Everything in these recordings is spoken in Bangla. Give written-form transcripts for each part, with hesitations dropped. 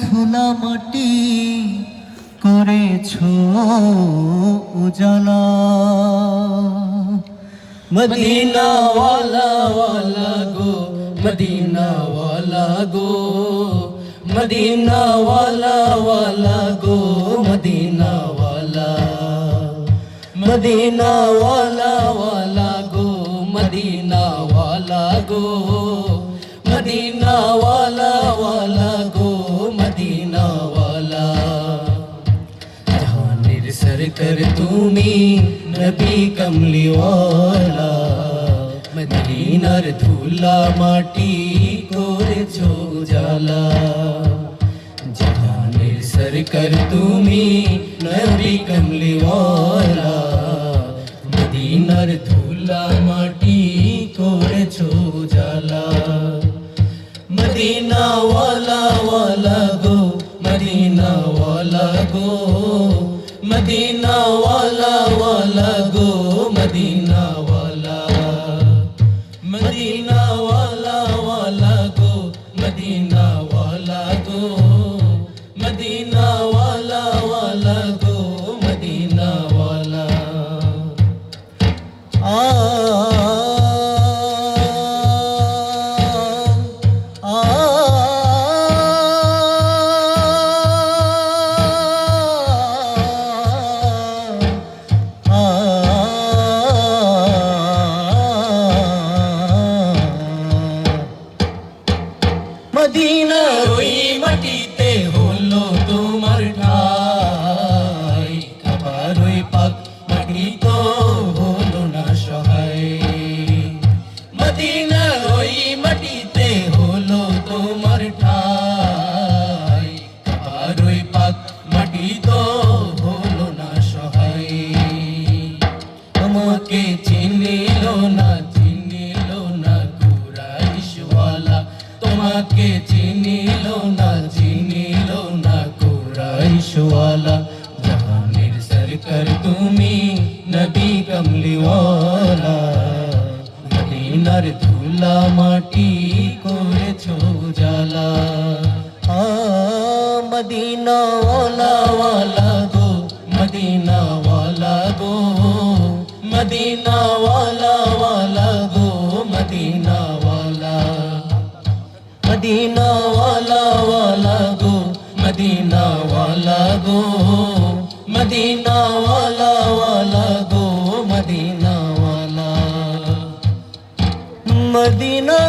ধুলা মাটি করেছো উজালা। মদিনা ওয়ালা ওয়ালা গো, মদিনা ওয়ালা গো, মদিনা ওয়ালা ওয়ালা গো, মদিনা ওয়ালা, মদিনা ওয়ালা ওয়ালা গো, মদিনা ওয়ালা গো, মদিনা ওয়ালা ওয়ালা গো, মদিনা ওয়ালা। জাহানের সরকার তুমি নবী কমলি ওয়ালা, মদিনার ধুলা মাটি করেছো উজালা। জাহানের সরকার তুমি নবী কমলি ওয়ালা, মদিনার ধুলা মাটি করেছো উজালা। মদিনা ওয়ালা ওয়ালা গো, মদিনা ওয়ালা গো, মদিনা ওয়ালা ওয়ালা গো, মদিনা ওয়ালা, মদিনা ওয়ালা ওয়ালা গো, মদিনা ওয়ালা গো, মদিনা ওয়ালা ওয়ালা গো, মদিনা ওয়ালা। মদিনার ওই মাটিতে হলো তোমার ঠাই, আবার ওই পাক মাটি তো হলো না সহায়। মদিনার ওই মাটিতে হলো তোমার ঠাই, আবার ওই পাক মাটি তো হলো না সহায়। তোমাকে চিনিল না, চিনিল না কুরাইশওয়ালা, তোমাকে চিনিল না, চিনিল না কুরাইশওয়ালা। জাহানের সরকার তুমি নবী কমলি ওয়ালা, মদিনার ধুলা মাটি করেছো উজালা। মদিনা ওয়ালা ওয়ালা গো, মদিনা ওয়ালা গো, মদিনা ওয়ালা ওয়ালা গো, মদিনা ওয়ালা, মদিনা ওয়ালা ওয়ালা গো, মদিনা ওয়ালা গো, মদিনা ওয়ালা ওয়ালা গো, মদিনা ওয়ালা। মদিনা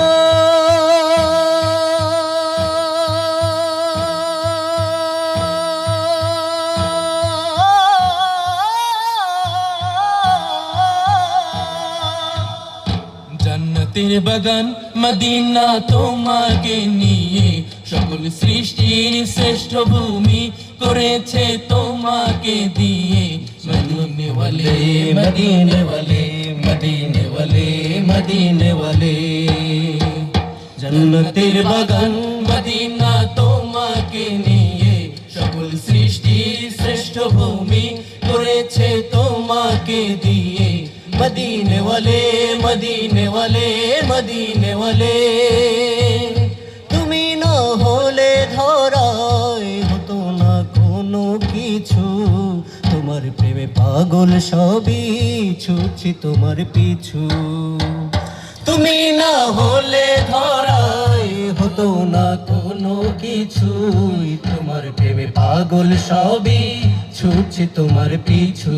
জান্নাতের বাগান মদিনা তোমাকে নিয়ে, সকল সৃষ্টির শ্রেষ্ঠ ভূমি করেছে তোমাকে দিয়ে। মদিনে ওয়ালে, মদিনে ওয়ালে, মদিনে ওয়ালে, মদিনে ওয়ালে। জান্নাতের বাগান মদিনা তোমাকে নিয়ে, সকল সৃষ্টির শ্রেষ্ঠ ভূমি করেছে তোমাকে দিয়ে। মদিনে ওয়ালে, মদিনে ওয়ালে, মদিনে ওয়ালে। তুমি না হলে ধরায় হতো না কোনো কিছু, তোমার প্রেমে পাগল সবই ছুটছি তোমার পিছু। তুমি না হলে ধরায় হতো না কোনো কিছু, তোমার প্রেমে পাগল সবই ছুটছি তোমার পিছু।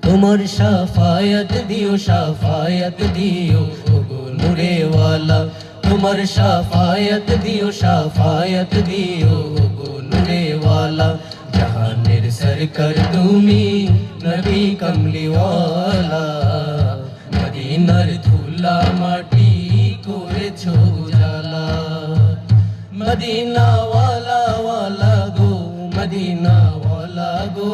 তোমার শাফায়াত দিও, শাফায়াত দিও ওগো নূরে ওয়ালা, তোমার শাফায়াত দিও, শাফায়াত দিও ওগো নূরে ওয়ালা। জাহানের সরকার তুমি নবী কমলি ওয়ালা, মদিনার ধুলা মাটি করেছো উজালা। মদিনা ওয়ালা ওয়ালা গো, মদিনা ওয়ালা গো,